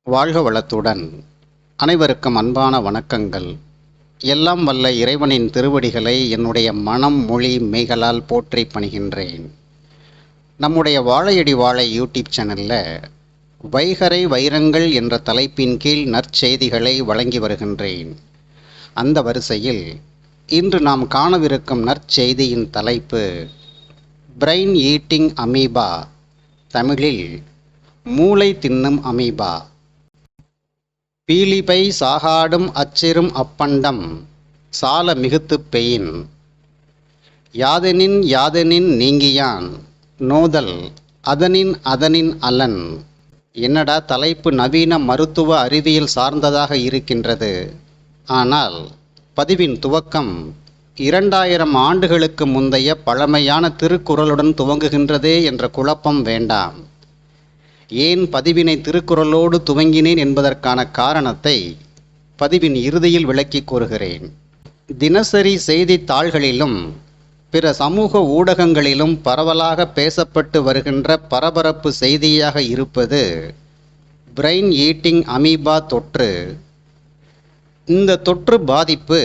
வாழ்க வளத்துடன் அனைவருக்கும் அன்பான வணக்கங்கள். எல்லாம் வல்ல இறைவனின் திருவடிகளை என்னுடைய மனம் மொழி மெய்களால் போற்றி பணிகின்றேன். நம்முடைய வாழையடி வாழை யூடியூப் சேனலில் வைகறை வைரங்கள் என்ற தலைப்பின் கீழ் நற்செய்திகளை வழங்கி வருகின்றேன். அந்த வரிசையில் இன்று நாம் காணவிருக்கும் நற்செய்தியின் தலைப்பு பிரெயின் ஈட்டிங் அமீபா, தமிழில் மூளை தின்னும் அமீபா. பீலிபை சாகாடும் அச்சிரும் அப்பண்டம் சால மிகுத்துப் பெயின் யாதெனின் யாதெனின் நீங்கியான் நோதல் அதனின் அலன். என்னடா தலைப்பு நவீன மருத்துவ அறிவியல் சார்ந்ததாக இருக்கின்றது. ஆனால் பதிவின் துவக்கம் 2000 ஆண்டுகளுக்கு முந்தைய பழமையான திருக்குறளுடன் துவங்குகின்றதே என்ற குழப்பம் வேண்டாம். ஏன் பதிவினை திருக்குறளோடு துவங்கினேன் என்பதற்கான காரணத்தை பதிவின் இறுதியில் விளக்கி கூறுகிறேன். தினசரி செய்தித்தாள்களிலும் பிற சமூக ஊடகங்களிலும் பரவலாக பேசப்பட்டு வருகின்ற பரபரப்பு செய்தியாக இருப்பது பிரெயின் ஈட்டிங் அமீபா தொற்று. இந்த தொற்று பாதிப்பு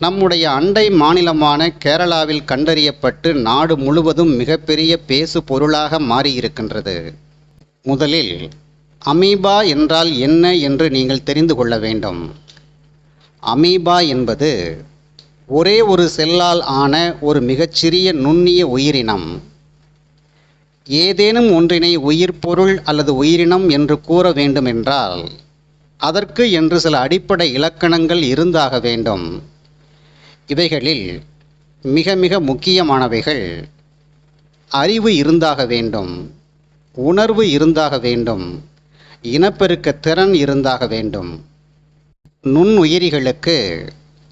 நம்முடைய அண்டை மாநிலமான கேரளாவில் கண்டறியப்பட்டு நாடு முழுவதும் மிகப்பெரிய பேசு பொருளாக மாறியிருக்கின்றது. முதலில் அமீபா என்றால் என்ன என்று நீங்கள் தெரிந்து கொள்ள வேண்டும். அமீபா என்பது ஒரே ஒரு செல்லால் ஆன ஒரு மிகச்சிறிய நுண்ணிய உயிரினம். ஏதேனும் ஒன்றினை உயிர்ப்பொருள் அல்லது உயிரினம் என்று கூற வேண்டுமென்றால் அதற்கு என்று சில அடிப்படை இலக்கணங்கள் இருந்தாக வேண்டும். இவைகளில் மிக மிக முக்கியமானவைகள்: அறிவு இருந்தாக வேண்டும், உணர்வு இருந்தாக வேண்டும், இனப்பெருக்க திறன் இருந்தாக வேண்டும். நுண்ணுயிரிகளுக்கு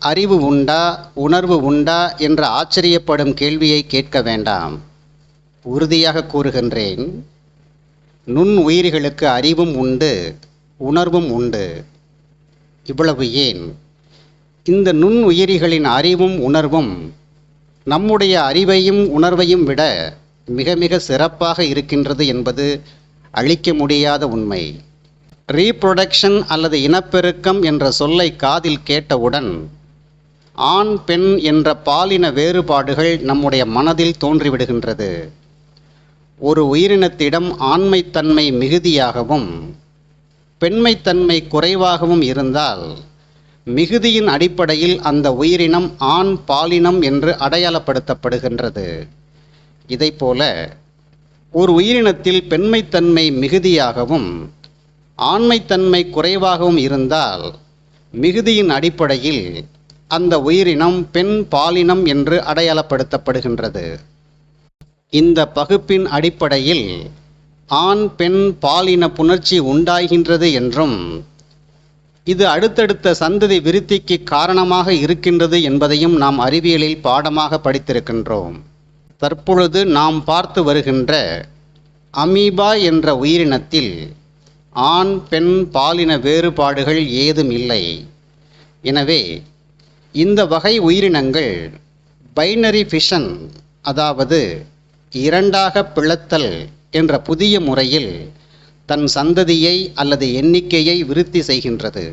அறிவு உண்டா, உணர்வு உண்டா என்ற ஆச்சரியப்படும் கேள்வியை கேட்க வேண்டாம். உறுதியாக கூறுகின்றேன், நுண்ணுயிரிகளுக்கு அறிவும் உண்டு, உணர்வும் உண்டு. இவ்வளவு ஏன், இந்த நுண்ணுயிரிகளின் அறிவும் உணர்வும் நம்முடைய அறிவையும் உணர்வையும் விட மிக மிக சிறப்பாக இருக்கின்றது என்பது அழிக்க முடியாத உண்மை. ரீப்ரொடக்ஷன் அல்லது இனப்பெருக்கம் என்ற சொல்லை காதில் கேட்டவுடன் ஆண் பெண் என்ற பாலின வேறுபாடுகள் நம்முடைய மனதில் தோன்றிவிடுகின்றது. ஒரு உயிரினத்திடம் ஆண்மைத்தன்மை மிகுதியாகவும் பெண்மைத்தன்மை குறைவாகவும் இருந்தால் மிகுதியின் அடிப்படையில் அந்த உயிரினம் ஆண் பாலினம் என்று அடையாளப்படுத்தப்படுகின்றது. இதைப்போல ஒரு உயிரினத்தில் பெண்மைத்தன்மை மிகுதியாகவும் ஆண்மைத்தன்மை குறைவாகவும் இருந்தால் மிகுதியின் அடிப்படையில் அந்த உயிரினம் பெண் பாலினம் என்று அடையாளப்படுத்தப்படுகின்றது. இந்த பகுப்பின் அடிப்படையில் ஆண் பெண் பாலின புணர்ச்சி உண்டாகின்றது என்றும் இது அடுத்தடுத்த சந்ததி விருத்திக்கு காரணமாக இருக்கின்றது என்பதையும் நாம் அறிவியலில் பாடமாக படித்திருக்கின்றோம். தற்பொழுது நாம் பார்த்து வருகின்ற அமீபா என்ற உயிரினத்தில் ஆண் பெண் பாலின வேறுபாடுகள் ஏதும் இல்லை. எனவே இந்த வகை உயிரினங்கள் பைனரி ஃபிஷன், அதாவது இரண்டாக பிளத்தல் என்ற புதிய முறையில் தன் சந்ததியை அல்லது எண்ணிக்கையை விருத்தி செய்கின்றது.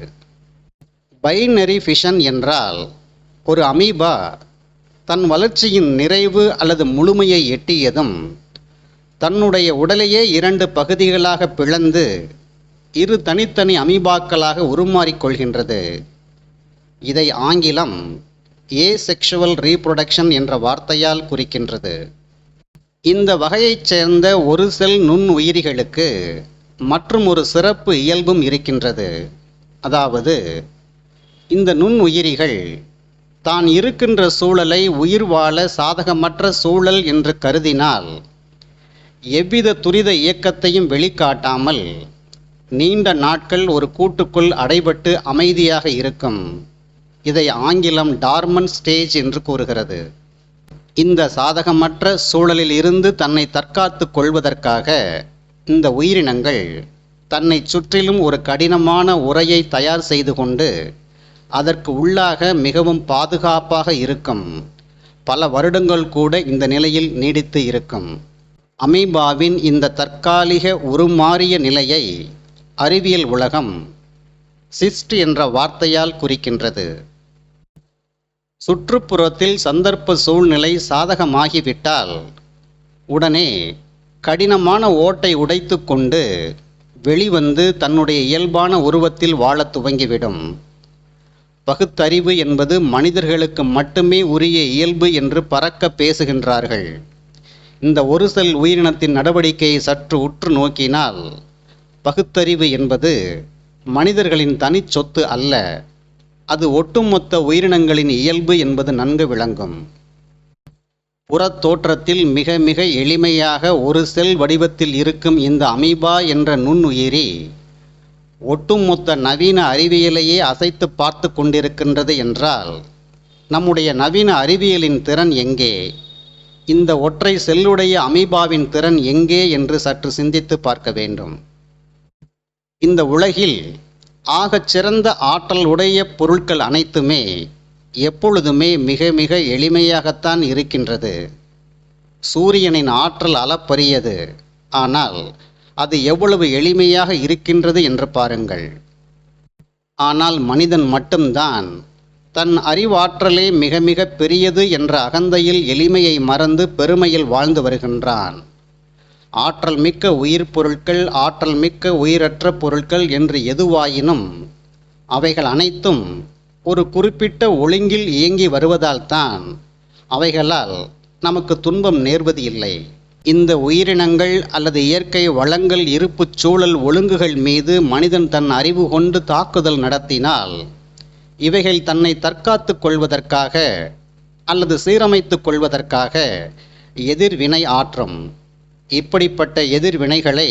பைனரி ஃபிஷன் என்றால் ஒரு அமீபா தன் வளர்ச்சியின் நிறைவு அல்லது முழுமையை எட்டியதும் தன்னுடைய உடலையே 2 பகுதிகளாக பிளந்து 2 தனித்தனி அமீபாக்களாக உருமாறிக்கொள்கின்றது. இதை ஆங்கிலம் ஏசெக்சுவல் ரீப்ரொடக்ஷன் என்ற வார்த்தையால் குறிக்கின்றது. இந்த வகையைச் சேர்ந்த ஒரு செல் நுண்ணுயிரிகளுக்கு மற்றும் ஒரு சிறப்பு இயல்பும் இருக்கின்றது. அதாவது இந்த நுண்ணுயிரிகள் தான் இருக்கின்ற சூழலை உயிர் வாழ சாதகமற்ற சூழல் என்று கருதினால் எவ்வித துரித இயக்கத்தையும் வெளிக்காட்டாமல் நீண்ட நாட்கள் ஒரு கூட்டுக்குள் அடைபட்டு அமைதியாக இருக்கும். இதை ஆங்கிலம் டார்மன் ஸ்டேஜ் என்று கூறுகிறது. இந்த சாதகமற்ற சூழலில் இருந்து தன்னை தற்காத்து கொள்வதற்காக இந்த உயிரினங்கள் தன்னை சுற்றிலும் ஒரு கடினமான உறையை தயார் செய்து கொண்டு அதற்கு உள்ளாக மிகவும் பாதுகாப்பாக இருக்கும். பல வருடங்கள் கூட இந்த நிலையில் நீடித்து இருக்கும். அமீபாவின் இந்த தற்காலிக உருமாறிய நிலையை அறிவியல் உலகம் சிஸ்ட் என்ற வார்த்தையால் குறிக்கின்றது. சுற்றுப்புறத்தில் சந்தர்ப்ப சூழ்நிலை சாதகமாகிவிட்டால் உடனே கடினமான ஓட்டை உடைத்து கொண்டு வெளிவந்து தன்னுடைய இயல்பான உருவத்தில் வாழத் துவங்கிவிடும். பகுத்தறிவு என்பது மனிதர்களுக்கு மட்டுமே உரிய இயல்பு என்று பரக்க பேசுகின்றார்கள். இந்த ஒரு செல் உயிரினத்தின் நடவடிக்கையை சற்று உற்று நோக்கினால் பகுத்தறிவு என்பது மனிதர்களின் தனிச்சொத்து அல்ல, அது ஒட்டுமொத்த உயிரினங்களின் இயல்பு என்பது நன்கு விளங்கும். புறத்தோற்றத்தில் மிக மிக எளிமையாக ஒரு செல் வடிவத்தில் இருக்கும் இந்த அமீபா என்ற நுண்ணுயிரி ஒட்டுமொத்த நவீன அறிவியலையே அசைத்து பார்த்து கொண்டிருக்கின்றது என்றால் நம்முடைய நவீன அறிவியலின் திறன் எங்கே? இந்த ஒற்றை செல்லுடைய அமீபாவின் திறன் எங்கே என்று சற்று சிந்தித்து பார்க்க வேண்டும். இந்த உலகில் ஆகச் சிறந்த ஆற்றல் உடைய பொருட்கள் அனைத்துமே எப்பொழுதுமே மிக மிக எளிமையாகத்தான் இருக்கின்றது. சூரியனின் ஆற்றல் அளப்பரியது, ஆனால் அது எவ்வளவு எளிமையாக இருக்கின்றது என்று பாருங்கள். ஆனால் மனிதன் மட்டும்தான் தன் அறிவாற்றலே மிக மிக பெரியது என்ற அகந்தையில் எளிமையை மறந்து பெருமையில் வாழ்ந்து வருகின்றான். ஆற்றல் மிக்க உயிர் பொருட்கள், ஆற்றல் மிக்க உயிரற்ற பொருட்கள் என்று எதுவாயினும் அவைகள் அனைத்தும் ஒரு குறிப்பிட்ட ஒழுங்கில் இயங்கி வருவதால் தான் அவைகளால் நமக்கு துன்பம் நேர்வது இல்லை. இந்த உயிரினங்கள் அல்லது இயற்கை வளங்கள் இருப்புச் சூழல் ஒழுங்குகள் மீது மனிதன் தன் அறிவு கொண்டு தாக்குதல் நடத்தினால் இவைகள் தன்னை தற்காத்து கொள்வதற்காக அல்லது சீரமைத்துக் கொள்வதற்காக எதிர்வினை ஆற்றும். இப்படிப்பட்ட எதிர்வினைகளை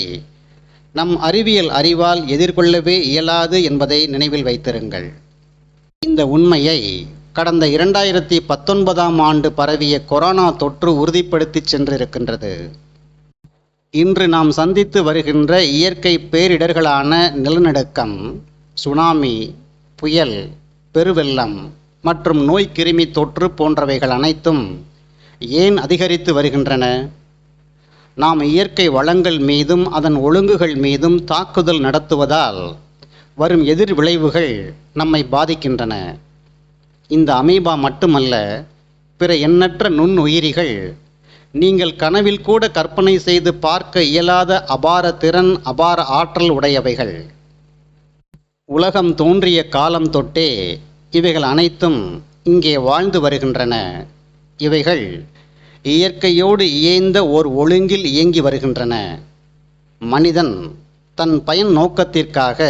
நம் அறிவியல் அறிவால் எதிர்கொள்ளவே இயலாது என்பதை நினைவில் வைத்திருங்கள். இந்த உண்மையை கடந்த 2019ஆம் ஆண்டு பரவிய கொரோனா தொற்று உறுதிப்படுத்தி சென்றிருக்கின்றது. இன்று நாம் சந்தித்து வருகின்ற இயற்கை பேரிடர்களான நிலநடுக்கம், சுனாமி, புயல், பெருவெள்ளம் மற்றும் நோய் கிருமி தொற்று போன்றவைகள் அனைத்தும் ஏன் அதிகரித்து வருகின்றன? நாம் இயற்கை வளங்கள் மீதும் அதன் ஒழுங்குகள் மீதும் தாக்குதல் நடத்துவதால் வரும் எதிர் விளைவுகள் நம்மை பாதிக்கின்றன. இந்த அமீபா மட்டுமல்ல, பிற எண்ணற்ற நுண்ணுயிரிகள் நீங்கள் கனவில் கூட கற்பனை செய்து பார்க்க இயலாத அபார திறன், அபார ஆற்றல் உடையவைகள். உலகம் தோன்றிய காலம் தொட்டே இவைகள் அனைத்தும் இங்கே வாழ்ந்து வருகின்றன. இவைகள் இயற்கையோடு இயைந்த ஓர் ஒழுங்கில் இயங்கி வருகின்றன. மனிதன் தன் பயன் நோக்கத்திற்காக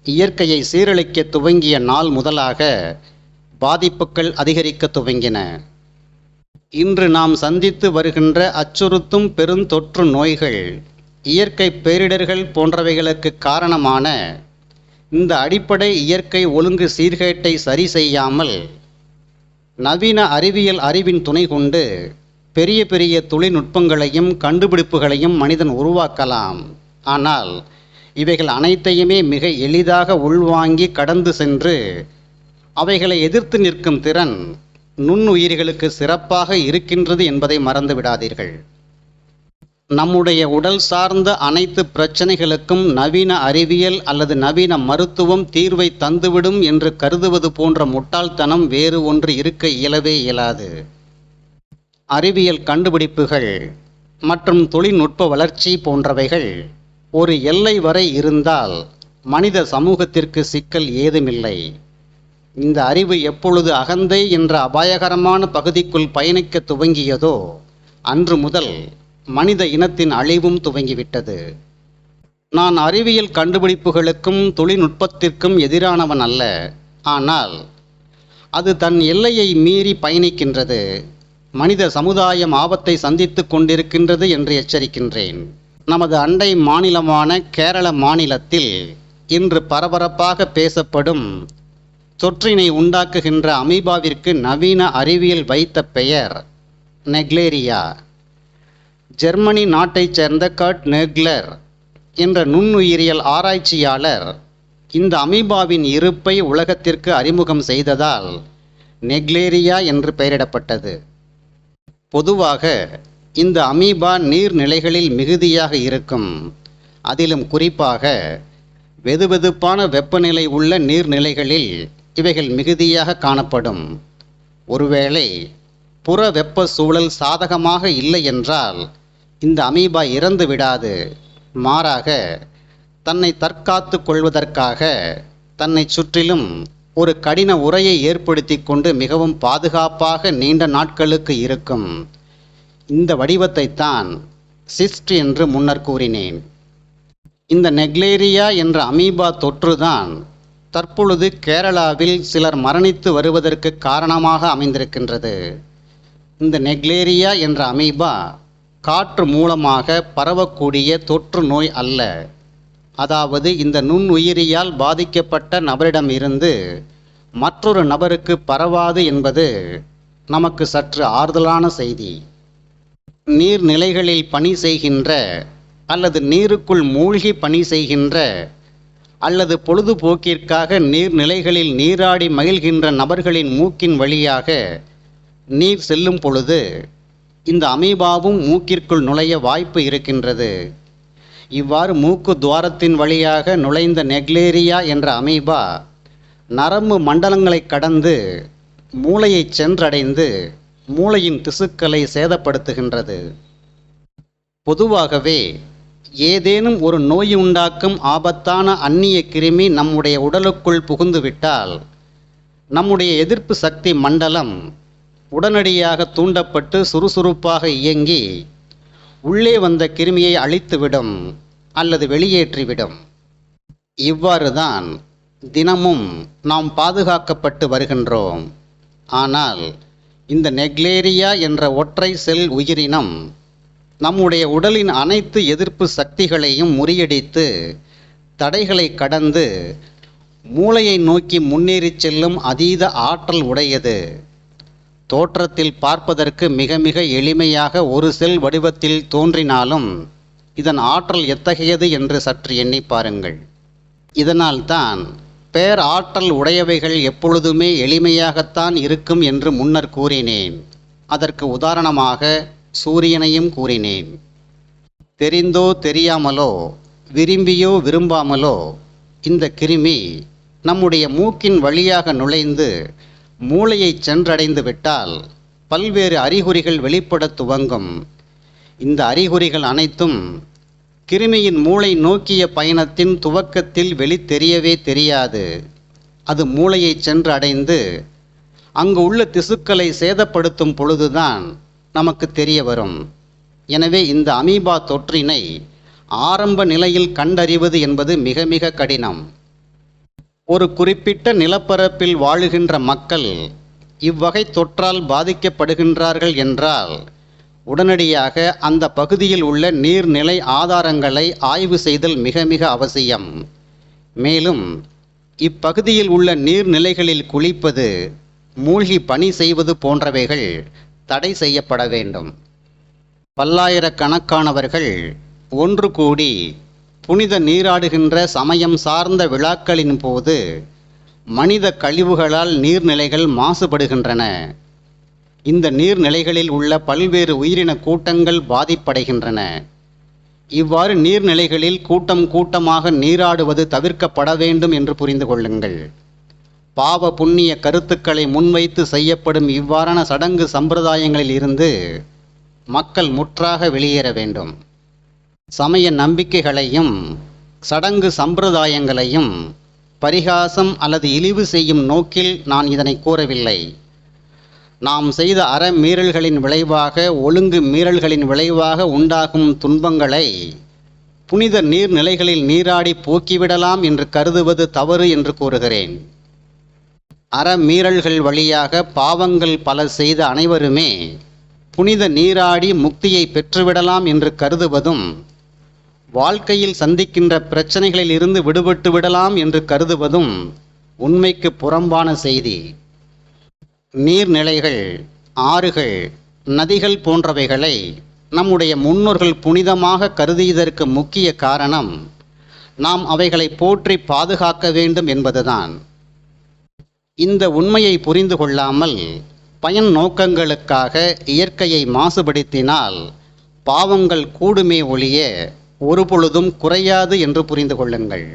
இயற்கையை சீரழிக்க துவங்கிய நாள் முதலாக பாதிப்புகள் அதிகரிக்க துவங்கின. இன்று நாம் சந்தித்து வருகின்ற அச்சுறுத்தும் பெருந்தொற்று நோய்கள், இயற்கை பேரிடர்கள் போன்றவைகளுக்கு காரணமான இந்த அடிப்படை இயற்கை ஒழுங்கு சீர்கேட்டை சரி செய்யாமல் நவீன அறிவியல் அறிவின் துணை கொண்டு பெரிய பெரிய தொழில்நுட்பங்களையும் கண்டுபிடிப்புகளையும் மனிதன் உருவாக்கலாம். ஆனால் இவைகள் அனைத்தையுமே மிக எளிதாக உள்வாங்கி கடந்து சென்று அவைகளை எதிர்த்து நிற்கும் திறன் நுண்ணுயிர்களுக்கு சிறப்பாக இருக்கின்றது என்பதை மறந்து விடாதீர்கள். நம்முடைய உடல் சார்ந்த அனைத்து பிரச்சனைகளுக்கும் நவீன அறிவியல் அல்லது நவீன மருத்துவம் தீர்வை தந்துவிடும் என்று கருதுவது போன்ற முட்டாள்தனம் வேறு ஒன்று இருக்க இயலவே இயலாது. அறிவியல் கண்டுபிடிப்புகள் மற்றும் தொழில்நுட்ப வளர்ச்சி போன்றவைகள் ஒரு எல்லை வரை இருந்தால் மனித சமூகத்திற்கு சிக்கல் ஏதுமில்லை. இந்த அறிவு எப்பொழுது அகந்தை என்ற அபாயகரமான பகுதிக்குள் பயணிக்க துவங்கியதோ அன்று முதல் மனித இனத்தின் அழிவும் துவங்கிவிட்டது. நான் அறிவியல் கண்டுபிடிப்புகளுக்கும் தொழில்நுட்பத்திற்கும் எதிரானவன் அல்ல. ஆனால் அது தன் எல்லையை மீறி பயணிக்கின்றது, மனித சமுதாயம் ஆபத்தை சந்தித்து கொண்டிருக்கின்றது என்று எச்சரிக்கின்றேன். நமது அண்டை மாநிலமான கேரள மாநிலத்தில் இன்று பரபரப்பாக பேசப்படும் தொற்றினை உண்டாக்குகின்ற அமீபாவிற்கு நவீன அறிவியல் வைத்த பெயர் நெக்லேரியா. ஜெர்மனி நாட்டைச் சேர்ந்த கர்ட் நெக்லர் என்ற நுண்ணுயிரியல் ஆராய்ச்சியாளர் இந்த அமீபாவின் இருப்பை உலகத்திற்கு அறிமுகம் செய்ததால் நெக்லேரியா என்று பெயரிடப்பட்டது. பொதுவாக இந்த அமீபா நீர்நிலைகளில் மிகுதியாக இருக்கும். அதிலும் குறிப்பாக வெதுவெதுப்பான வெப்பநிலை உள்ள நீர்நிலைகளில் இவைகள் மிகுதியாக காணப்படும். ஒருவேளை புற வெப்ப சூழல் சாதகமாக இல்லை என்றால் இந்த அமீபா இறந்து விடாது. மாறாக தன்னை தற்காத்து கொள்வதற்காக தன்னை சுற்றிலும் ஒரு கடின உறையை ஏற்படுத்தி கொண்டு மிகவும் பாதுகாப்பாக நீண்ட நாட்களுக்கு இருக்கும். இந்த வடிவத்தைத்தான் சிஸ்ட் என்று முன்னர் கூறினேன். இந்த நெக்லேரியா என்ற அமீபா தொற்றுதான் தற்பொழுது கேரளாவில் சிலர் மரணித்து வருவதற்கு காரணமாக அமைந்திருக்கின்றது. இந்த நெக்லேரியா என்ற அமீபா காற்று மூலமாக பரவக்கூடிய தொற்று நோய் அல்ல. அதாவது இந்த நுண்ணுயிரியால் பாதிக்கப்பட்ட நபரிடமிருந்து மற்றொரு நபருக்கு பரவாது என்பது நமக்கு சற்று ஆறுதலான செய்தி. நீர்நிலைகளில் பணி செய்கின்ற அல்லது நீருக்குள் மூழ்கி பணி செய்கின்ற அல்லது பொழுதுபோக்கிற்காக நீர்நிலைகளில் நீராடி மகிழ்கின்ற நபர்களின் மூக்கின் வழியாக நீர் செல்லும் பொழுது இந்த அமீபாவும் மூக்கிற்குள் நுழைய வாய்ப்பு இருக்கின்றது. இவ்வாறு மூக்கு துவாரத்தின் வழியாக நுழைந்த நெக்லேரியா என்ற அமீபா நரம்பு மண்டலங்களை கடந்து மூளையை சென்றடைந்து மூளையின் திசுக்களை சேதப்படுத்துகின்றது. பொதுவாகவே ஏதேனும் ஒரு நோயுண்டாக்கும் ஆபத்தான அந்நிய கிருமி நம்முடைய உடலுக்குள் புகுந்துவிட்டால் நம்முடைய எதிர்ப்பு சக்தி மண்டலம் உடனடியாக தூண்டப்பட்டு சுறுசுறுப்பாக இயங்கி உள்ளே வந்த கிருமியை அழித்துவிடும் அல்லது வெளியேற்றிவிடும். இவ்வாறுதான் தினமும் நாம் பாதுகாக்கப்பட்டு வருகின்றோம். ஆனால் இந்த நெக்லேரியா என்ற ஒற்றை செல் உயிரினம் நம்முடைய உடலின் அனைத்து எதிர்ப்பு சக்திகளையும் முறியடித்து தடைகளை கடந்து மூளையை நோக்கி முன்னேறிச் செல்லும் அதீத ஆற்றல் உடையது. தோற்றத்தில் பார்ப்பதற்கு மிக மிக எளிமையாக ஒரு செல் வடிவத்தில் தோன்றினாலும் இதன் ஆற்றல் எத்தகையது என்று சற்று எண்ணி பாருங்கள். இதனால்தான் பேர் ஆற்றல் உடையவைகள் எப்பொழுதுமே எளிமையாகத்தான் இருக்கும் என்று முன்னர் கூறினேன். அதற்கு உதாரணமாக சூரியனையும் கூறினேன். தெரிந்தோ தெரியாமலோ விரும்பியோ விரும்பாமலோ இந்த கிருமி நம்முடைய மூக்கின் வழியாக நுழைந்து மூளையை சென்றடைந்து விட்டால் பல்வேறு அறிகுறிகள் வெளிப்பட துவங்கும். இந்த அறிகுறிகள் அனைத்தும் கிருமியின் மூளை நோக்கிய பயணத்தின் துவக்கத்தில் வெளித்தெரியவே தெரியாது. அது மூளையை சென்று அடைந்து அங்கு உள்ள திசுக்களை சேதப்படுத்தும் பொழுதுதான் நமக்கு தெரிய வரும். எனவே இந்த அமீபா தொற்றினை ஆரம்ப நிலையில் கண்டறிவது என்பது மிக மிக கடினம். ஒரு குறிப்பிட்ட நிலப்பரப்பில் வாழுகின்ற மக்கள் இவ்வகை தொற்றால் பாதிக்கப்படுகின்றார்கள் என்றால் உடனடியாக அந்த பகுதியில் உள்ள நீர்நிலை ஆதாரங்களை ஆய்வு செய்தல் மிக மிக அவசியம். மேலும் இப்பகுதியில் உள்ள நீர்நிலைகளில் குளிப்பது, மூழ்கி பணி செய்வது போன்றவைகள் தடை செய்யப்பட வேண்டும். பல்லாயிரக்கணக்கானவர்கள் ஒன்று கூடி புனித நீராடுகின்ற சமயம் சார்ந்த விழாக்களின் போது மனித கழிவுகளால் நீர்நிலைகள் மாசுபடுகின்றன. இந்த நீர்நிலைகளில் உள்ள பல்வேறு உயிரின கூட்டங்கள் பாதிப்படைகின்றன. இவ்வாறு நீர்நிலைகளில் கூட்டம் கூட்டமாக நீராடுவது தவிர்க்கப்பட வேண்டும் என்று புரிந்து கொள்ளுங்கள். பாவ புண்ணிய கருத்துக்களை முன்வைத்து செய்யப்படும் இவ்வாறான சடங்கு சம்பிரதாயங்களில் இருந்து மக்கள் முற்றாக வெளியேற வேண்டும். சமய நம்பிக்கைகளையும் சடங்கு சம்பிரதாயங்களையும் பரிகாசம் அல்லது இழிவு செய்யும் நோக்கில் நான் இதனை கூறவில்லை. நாம் செய்த அறமீறல்களின் விளைவாக, ஒழுங்கு மீறல்களின் விளைவாக உண்டாகும் துன்பங்களை புனித நீர்நிலைகளில் நீராடி போக்கிவிடலாம் என்று கருதுவது தவறு என்று கூறுகிறேன். அறமீறல்கள் வழியாக பாவங்கள் பல செய்த அனைவருமே புனித நீராடி முக்தியை பெற்றுவிடலாம் என்று கருதுவதும், வாழ்க்கையில் சந்திக்கின்ற பிரச்சனைகளில் இருந்து விடுபட்டு விடலாம் என்று கருதுவதும் உண்மைக்கு புறம்பான செய்தி. நீர்நிலைகள், ஆறுகள், நதிகள் போன்றவைகளை நம்முடைய முன்னோர்கள் புனிதமாக கருதியதற்கு முக்கிய காரணம் நாம் அவைகளை போற்றி பாதுகாக்க வேண்டும் என்பதுதான். இந்த உண்மையை புரிந்து கொள்ளாமல் பயன் நோக்கங்களுக்காக இயற்கையை மாசுபடுத்தினால் பாவங்கள் கூடுமே ஒழிய ஒருபொழுதும் குறையாது என்று புரிந்து கொள்ளுங்கள்.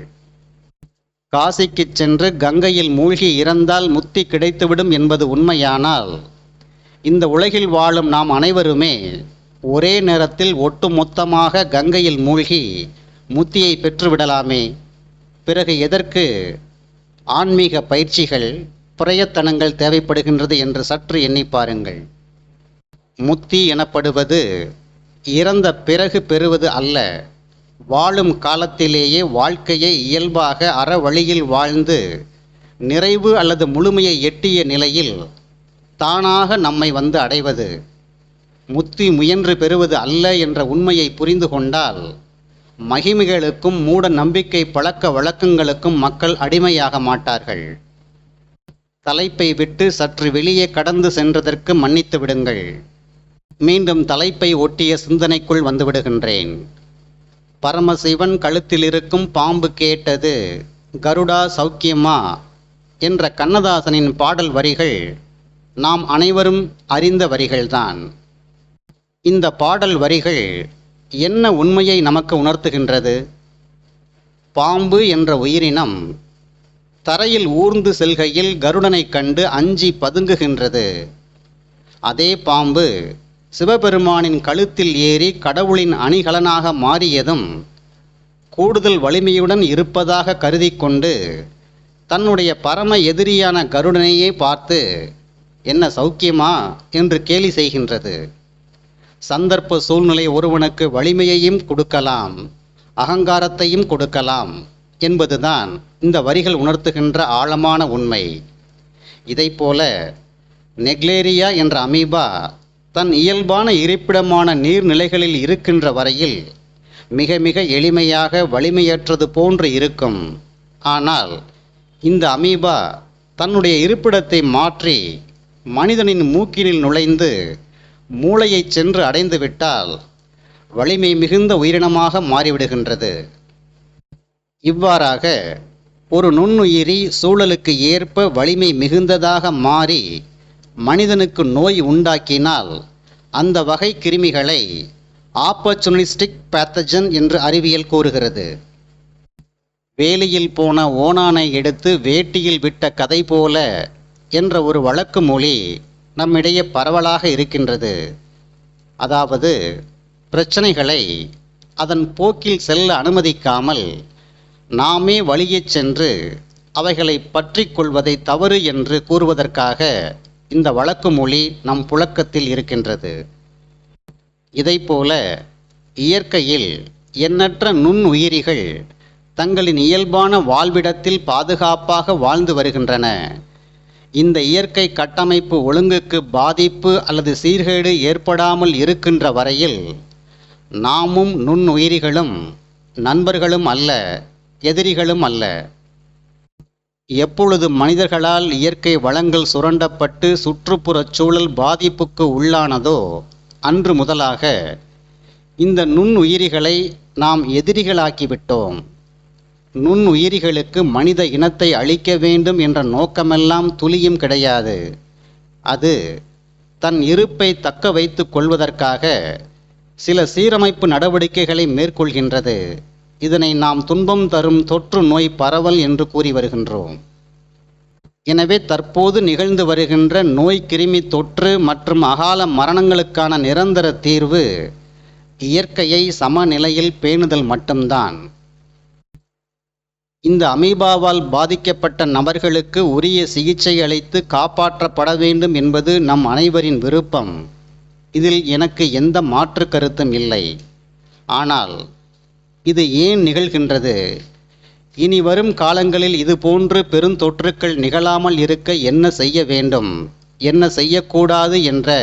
காசிக்குச் சென்று கங்கையில் மூழ்கி இறந்தால் முக்தி கிடைத்துவிடும் என்பது உண்மையானால், இந்த உலகில் வாழும் நாம் அனைவருமே ஒரே நேரத்தில் ஒட்டுமொத்தமாக கங்கையில் மூழ்கி முக்தியை பெற்றுவிடலாமே. பிறகு எதற்கு ஆன்மீக பயிற்சிகள், பிரயத்தனங்கள் தேவைப்படுகின்றது என்று சற்று எண்ணி பாருங்கள். முக்தி எனப்படுவது இறந்த பிறகு பெறுவது அல்ல. வாழும் காலத்திலேயே வாழ்க்கையை இயல்பாக அறவழியில் வாழ்ந்து நிறைவு அல்லது முழுமையை எட்டிய நிலையில் தானாக நம்மை வந்து அடைவது. முக்தி முயன்று பெறுவது அல்ல என்ற உண்மையை புரிந்து கொண்டால் மகிமைகளுக்கும் மூட நம்பிக்கை பழக்க வழக்கங்களுக்கும் மக்கள் அடிமையாக மாட்டார்கள். தலைப்பை விட்டு சற்று வெளியே கடந்து சென்றதற்கு மன்னித்து விடுங்கள். மீண்டும் தலைப்பை ஒட்டிய சிந்தனைக்குள் வந்துவிடுகின்றேன். பரமசிவன் கழுத்தில் இருக்கும் பாம்பு கேட்டது, கருடா சௌக்கியமா என்ற கண்ணதாசனின் பாடல் வரிகள் நாம் அனைவரும் அறிந்த வரிகள்தான். இந்த பாடல் வரிகள் என்ன உண்மையை நமக்கு உணர்த்துகின்றது? பாம்பு என்ற உயிரினம் தரையில் ஊர்ந்து செல்கையில் கருடனை கண்டு அஞ்சி பதுங்குகின்றது. அதே பாம்பு சிவபெருமானின் கழுத்தில் ஏறி கடவுளின் அணிகலனாக மாறியதும் கூடுதல் வலிமையுடன் இருப்பதாக கருதி கொண்டு தன்னுடைய பரம எதிரியான கருடனையே பார்த்து, என்ன சௌக்கியமா என்று கேலி செய்கின்றது. சந்தர்ப்ப சூழ்நிலை ஒருவனுக்கு வலிமையையும் கொடுக்கலாம், அகங்காரத்தையும் கொடுக்கலாம் என்பதுதான் இந்த வரிகள் உணர்த்துகின்ற ஆழமான உண்மை. இதைப்போல நெக்லேரியா என்ற அமீபா தன் இயல்பான இருப்பிடமான நீர்நிலைகளில் இருக்கின்ற வரையில் மிக மிக எளிமையாக வலிமையற்றது போன்று இருக்கும். ஆனால் இந்த அமீபா தன்னுடைய இருப்பிடத்தை மாற்றி மனிதனின் மூக்கினில் நுழைந்து மூளையை சென்று அடைந்து விட்டால் வலிமை மிகுந்த உயிரினமாக மாறிவிடுகின்றது. இவ்வாறாக ஒரு நுண்ணுயிரி சூழலுக்கு ஏற்ப வலிமை மிகுந்ததாக மாறி மனிதனுக்கு நோய் உண்டாக்கினால் அந்த வகை கிருமிகளை ஆப்பர்ச்சுனிஸ்டிக் பேத்தஜன் என்று அறிவியல் கூறுகிறது. வேலியில் போன ஓணானை எடுத்து வேட்டியில் விட்ட கதை போல என்ற ஒரு வழக்கு மொழி நம்மிடையே பரவலாக இருக்கின்றது. அதாவது பிரச்சனைகளை அதன் போக்கில் செல்ல அனுமதிக்காமல் நாமே வழியச் சென்று அவைகளை பற்றி கொள்வதை தவறு என்று கூறுவதற்காக இந்த வழக்கு மொழி நம் புழக்கத்தில் இருக்கின்றது. இதைப்போல இயற்கையில் எண்ணற்ற நுண்ணுயிரிகள் தங்களின் இயல்பான வாழ்விடத்தில் பாதுகாப்பாக வாழ்ந்து வருகின்றன. இந்த இயற்கை கட்டமைப்பு ஒழுங்குக்கு பாதிப்பு அல்லது சீர்கேடு ஏற்படாமல் இருக்கின்ற வரையில் நாமும் நுண்ணுயிரிகளும் நண்பர்களும் அல்ல, எதிரிகளும் அல்ல. எப்பொழுது மனிதர்களால் இயற்கை வளங்கள் சுரண்டப்பட்டு சுற்றுப்புறச் சூழல் பாதிப்புக்கு உள்ளானதோ அன்று முதலாக இந்த நுண்ணுயிரிகளை நாம் எதிரிகளாக்கிவிட்டோம். நுண்ணுயிரிகளுக்கு மனித இனத்தை அழிக்க வேண்டும் என்ற நோக்கமெல்லாம் துளியும் கிடையாது. அது தன் இருப்பை தக்க வைத்து கொள்வதற்காக சில சீரமைப்பு நடவடிக்கைகளை மேற்கொள்கின்றது. இதனை நாம் துன்பம் தரும் தொற்று நோய் பரவல் என்று கூறி வருகின்றோம். எனவே தற்போது நிகழ்ந்து வருகின்ற நோய் கிருமி தொற்று மற்றும் அகால மரணங்களுக்கான நிரந்தர தீர்வு இயற்கையை சமநிலையில் பேணுதல் மட்டும்தான். இந்த அமீபாவால் பாதிக்கப்பட்ட நபர்களுக்கு உரிய சிகிச்சை அளித்து காப்பாற்றப்பட வேண்டும் என்பது நம் அனைவரின் விருப்பம். இதில் எனக்கு எந்த மாற்று கருத்தும் இல்லை. ஆனால் இது ஏன் நிகழ்கின்றது? இனி வரும் காலங்களில் இதுபோன்று பெருந்தொற்றுக்கள் நிகழாமல் இருக்க என்ன செய்ய வேண்டும், என்ன செய்யக்கூடாது என்ற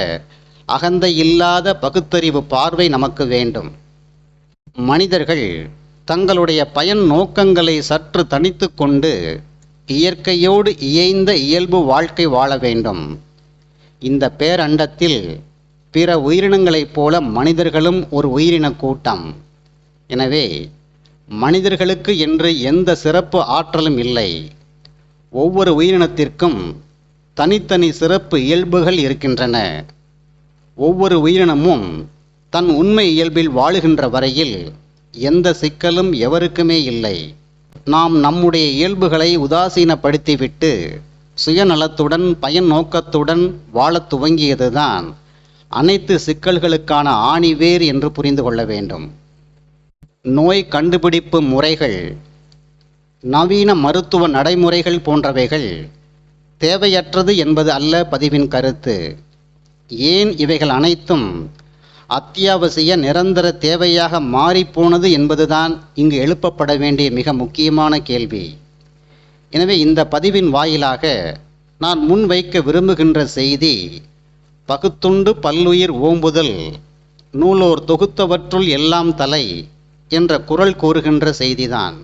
அகந்தை இல்லாத பகுத்தறிவு பார்வை நமக்கு வேண்டும். மனிதர்கள் தங்களுடைய பயன் நோக்கங்களை சற்று தனித்து கொண்டு இயற்கையோடு இயைந்த இயல்பு வாழ்க்கை வாழ வேண்டும். இந்த பேரண்டத்தில் பிற உயிரினங்களைப் போல மனிதர்களும் ஒரு உயிரின கூட்டம். எனவே மனிதர்களுக்கு என்று எந்த சிறப்பு ஆற்றலும் இல்லை. ஒவ்வொரு உயிரினத்திற்கும் தனித்தனி சிறப்பு இயல்புகள் இருக்கின்றன. ஒவ்வொரு உயிரினமும் தன் உண்மை இயல்பில் வாழுகின்ற வரையில் எந்த சிக்கலும் எவருக்குமே இல்லை. நாம் நம்முடைய இயல்புகளை உதாசீனப்படுத்திவிட்டு சுயநலத்துடன் பயன் நோக்கத்துடன் வாழத் துவங்கியதுதான் அனைத்து சிக்கல்களுக்கான ஆணிவேர் என்று புரிந்து கொள்ள வேண்டும். நோய் கண்டுபிடிப்பு முறைகள், நவீன மருத்துவ நடைமுறைகள் போன்றவைகள் தேவையற்றது என்பது அல்ல பதிவின் கருத்து. ஏன் இவைகள் அனைத்தும் அத்தியாவசிய நிரந்தர தேவையாக மாறிப்போனது என்பதுதான் இங்கு எழுப்பப்பட வேண்டிய மிக முக்கியமான கேள்வி. எனவே இந்த பதிவின் வாயிலாக நான் முன்வைக்க விரும்புகின்ற செய்தி, பகுத்துண்டு பல்லுயிர் ஓம்புதல் நூலோர் தொகுத்தவற்றுள் எல்லாம் தலை என்ற குறள் கூறுகின்ற செய்திதான்.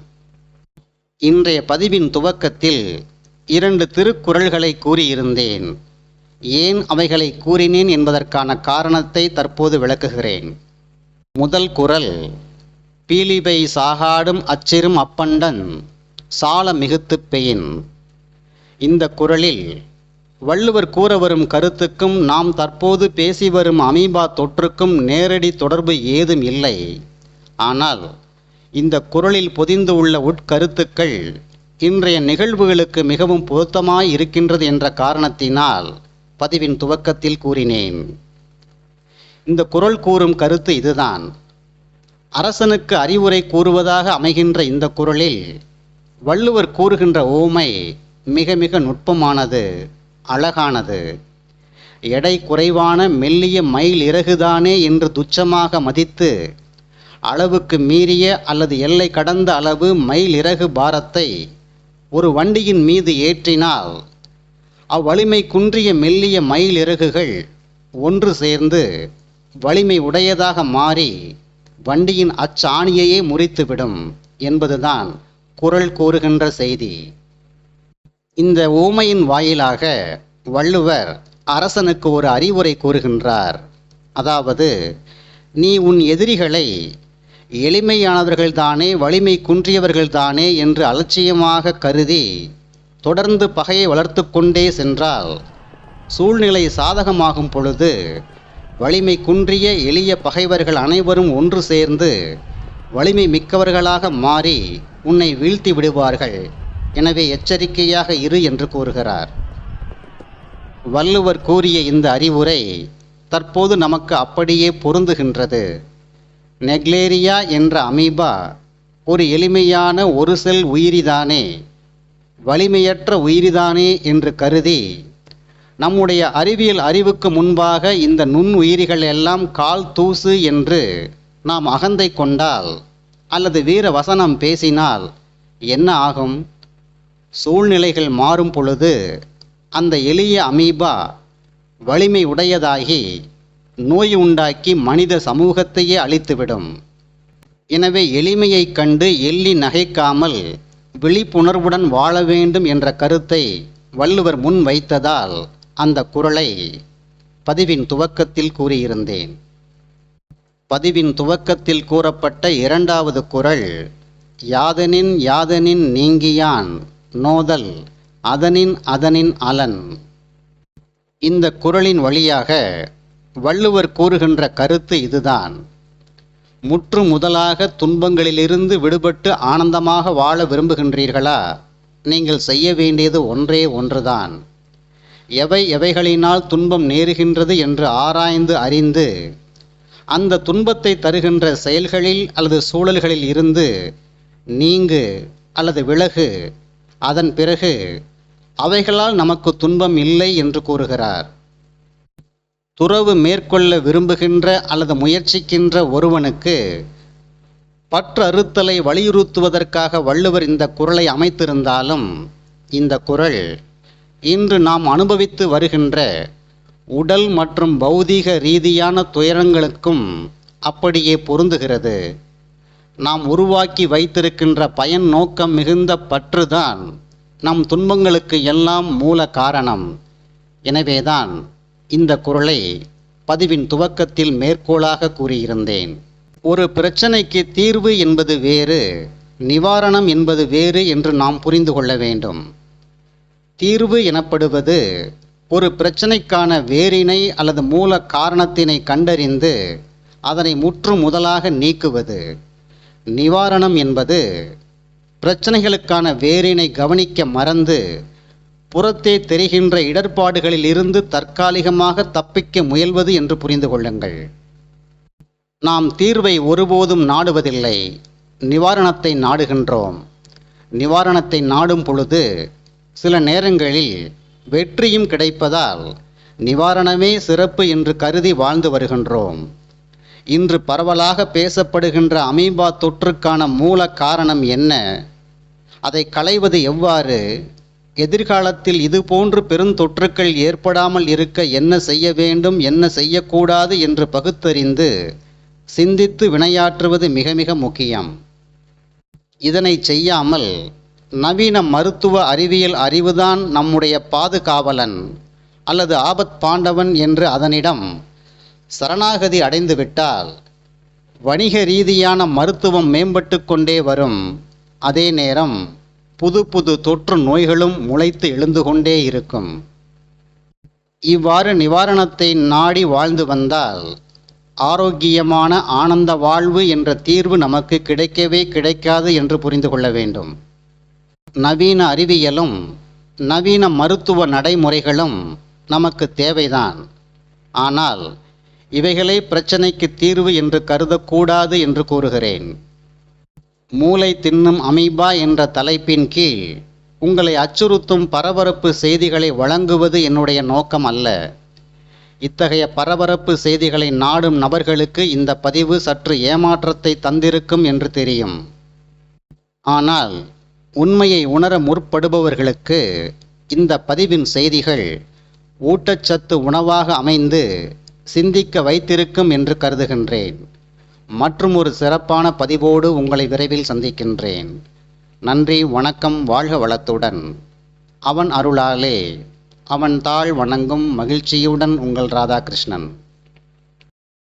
இன்றைய பதிவின் துவக்கத்தில் 2 திருக்குறள்களை கூறியிருந்தேன். ஏன் அவைகளை கூறினேன் என்பதற்கான காரணத்தை தற்போது விளக்குகிறேன். முதல் குறள், பீலிபை சாகாடும் அச்சிறும் அப்பண்டன் சால மிகுத்துப் பெயின். இந்த குறளில் வள்ளுவர் கூற வரும் கருத்துக்கும் நாம் தற்போது பேசி வரும் அமீபா தொற்றுக்கும் நேரடி தொடர்பு ஏதும் இல்லை. ஆனால் இந்த குறளில் பொதிந்து உள்ள உட்கருத்துக்கள் இன்றைய நிகழ்வுகளுக்கு மிகவும் பொருத்தமாய் இருக்கின்றது என்ற காரணத்தினால் பதிவின் துவக்கத்தில் கூறினேன். இந்த குறள் கூறும் கருத்து இதுதான். அரசனுக்கு அறிவுரை கூறுவதாக அமைகின்ற இந்த குறளில் வள்ளுவர் கூறுகின்ற ஓமை மிக மிக நுட்பமானது, அழகானது. எடை குறைவான மெல்லிய மயில் இறகுதானே என்று துச்சமாக மதித்து அளவுக்கு மீறிய அல்லது எல்லை கடந்த அளவு மயில் இறகு பாரத்தை ஒரு வண்டியின் மீது ஏற்றினால் அவ்வலிமை குன்றிய மெல்லிய மயில் இறகுகள் ஒன்று சேர்ந்து வலிமை உடையதாக மாறி வண்டியின் அச்சாணியையே முறித்துவிடும் என்பதுதான் குறள் கூறுகின்ற செய்தி. இந்த ஊமையின் வாயிலாக வள்ளுவர் அரசனுக்கு ஒரு அறிவுரை கூறுகின்றார். அதாவது, நீ உன் எதிரிகளை எளிமையானவர்கள்தானே, வலிமை குன்றியவர்கள்தானே என்று அலட்சியமாக கருதி தொடர்ந்து பகையை வளர்த்து கொண்டே சென்றால் சூழ்நிலை சாதகமாகும் பொழுது வலிமை குன்றிய எளிய பகைவர்கள் அனைவரும் ஒன்று சேர்ந்து வலிமை மிக்கவர்களாக மாறி உன்னை வீழ்த்தி விடுவார்கள். எனவே எச்சரிக்கையாக இரு என்று கூறுகிறார். வள்ளுவர் கூறிய இந்த அறிவுரை தற்போது நமக்கு அப்படியே பொருந்துகின்றது. நெக்லேரியா என்ற அமீபா ஒரு எளிமையான ஒரு செல் உயிரிதானே, வலிமையற்ற உயிரிதானே என்று கருதி நம்முடைய அறிவியல் அறிவுக்கு முன்பாக இந்த நுண்ணுயிரிகள் எல்லாம் கால் தூசு என்று நாம் அகந்தை கொண்டால் அல்லது வீர வசனம் பேசினால் என்ன ஆகும்? சூழ்நிலைகள் மாறும் பொழுது அந்த எளிய அமீபா வலிமை உடையதாகி நோய் உண்டாக்கி மனித சமூகத்தையே அழித்துவிடும். எனவே எளிமையைக் கண்டு எள்ளி நகைக்காமல் விழிப்புணர்வுடன் வாழ வேண்டும் என்ற கருத்தை வள்ளுவர் முன் வைத்ததால் அந்த குறளை பதிவின் துவக்கத்தில் கூறியிருந்தேன். பதிவின் துவக்கத்தில் கூறப்பட்ட 2வது குறள், யாதனின் யாதனின் நீங்கியான் நோதல் அதனின் அதனின் அலன். இந்த குறளின் வழியாக வள்ளுவர் கூறுகின்ற கருத்து இதுதான். முற்று முதலாக துன்பங்களிலிருந்து விடுபட்டு ஆனந்தமாக வாழ விரும்புகின்றீர்களா? நீங்கள் செய்ய வேண்டியது ஒன்றே ஒன்றுதான். எவைகளினால் துன்பம் நேருகின்றது என்று ஆராய்ந்து அறிந்து அந்த துன்பத்தை தருகின்ற செயல்களில் அல்லது சூழல்களில் இருந்து நீங்கு அல்லது விலகு. அதன் பிறகு அவைகளால் நமக்கு துன்பம் இல்லை என்று கூறுகிறார். துறவு மேற்கொள்ள விரும்புகின்ற அல்லது முயற்சிக்கின்ற ஒருவனுக்கு பற்றறுத்தலை வலியுறுத்துவதற்காக வள்ளுவர் இந்த குறளை அமைத்திருந்தாலும் இந்த குறள் இன்று நாம் அனுபவித்து வருகின்ற உடல் மற்றும் பௌதீக ரீதியான துயரங்களுக்கும் அப்படியே பொருந்துகிறது. நாம் உருவாக்கி வைத்திருக்கின்ற பயன் நோக்கம் மிகுந்த பற்றுதான் நம் துன்பங்களுக்கு எல்லாம் மூல காரணம். எனவேதான் இந்த குறளை பதிவின் துவக்கத்தில் மேற்கோளாக கூறியிருந்தேன். ஒரு பிரச்சனைக்கு தீர்வு என்பது வேறு, நிவாரணம் என்பது வேறு என்று நாம் புரிந்து கொள்ள வேண்டும். தீர்வு எனப்படுவது ஒரு பிரச்சனைக்கான வேரினை அல்லது மூல காரணத்தினை கண்டறிந்து அதனை முற்று முதலாக நீக்குவது. நிவாரணம் என்பது பிரச்சனைகளுக்கான வேரினை கவனிக்க மறந்து புறத்தே தெரிகின்ற இடர்பாடுகளில் இருந்து தற்காலிகமாக தப்பிக்க முயல்வது என்று புரிந்து கொள்ளுங்கள். நாம் தீர்வை ஒருபோதும் நாடுவதில்லை, நிவாரணத்தை நாடுகின்றோம். நிவாரணத்தை நாடும் பொழுது சில நேரங்களில் வெற்றியும் கிடைப்பதால் நிவாரணமே சிறப்பு என்று கருதி வாழ்ந்து வருகின்றோம். இன்று பரவலாக பேசப்படுகின்ற அமீபா தொற்றுக்கான மூல காரணம் என்ன, அதை களைவது எவ்வாறு, எதிர்காலத்தில் இதுபோன்று பெருந்தொற்றுக்கள் ஏற்படாமல் இருக்க என்ன செய்ய வேண்டும், என்ன செய்யக்கூடாது என்று பகுத்தறிந்து சிந்தித்து வினையாற்றுவது மிக மிக முக்கியம். இதனை செய்யாமல் நவீன மருத்துவ அறிவியல் அறிவுதான் நம்முடைய பாதுகாவலன் அல்லது ஆபத் பாண்டவன் என்று அதனிடம் சரணாகதி அடைந்துவிட்டால் வணிக ரீதியான மருத்துவம் மேம்பட்டு கொண்டே வரும். அதே நேரம் புது புது தொற்று நோய்களும் முளைத்து எழுந்து கொண்டே இருக்கும். இவ்வாறு நிவாரணத்தை நாடி வாழ்ந்து வந்தால் ஆரோக்கியமான ஆனந்த வாழ்வு என்ற தீர்வு நமக்கு கிடைக்கவே கிடைக்காது என்று புரிந்து கொள்ள வேண்டும். நவீன அறிவியலும் நவீன மருத்துவ நடைமுறைகளும் நமக்கு தேவைதான். ஆனால் இவைகளே பிரச்சனைக்கு தீர்வு என்று கருதக்கூடாது என்று கூறுகிறேன். மூளை தின்னும் அமீபா என்ற தலைப்பின் கீழ் உங்களை அச்சுறுத்தும் பரபரப்பு செய்திகளை வழங்குவது என்னுடைய நோக்கம் அல்ல. இத்தகைய பரபரப்பு செய்திகளை நாடும் நபர்களுக்கு இந்த பதிவு சற்று ஏமாற்றத்தை தந்திருக்கும் என்று தெரியும். ஆனால் உண்மையை உணர முற்படுபவர்களுக்கு இந்த பதிவின் செய்திகள் ஊட்டச்சத்து உணவாக அமைந்து சிந்திக்க வைத்திருக்கும் என்று கருதுகின்றேன். மற்றும் ஒரு சிறப்பான பதிவோடு உங்களை விரைவில் சந்திக்கின்றேன். நன்றி, வணக்கம், வாழ்க வளத்துடன். அவன் அருளாலே அவன் தாழ் வணங்கும் மகிழ்ச்சியுடன் உங்கள் ராதாகிருஷ்ணன்.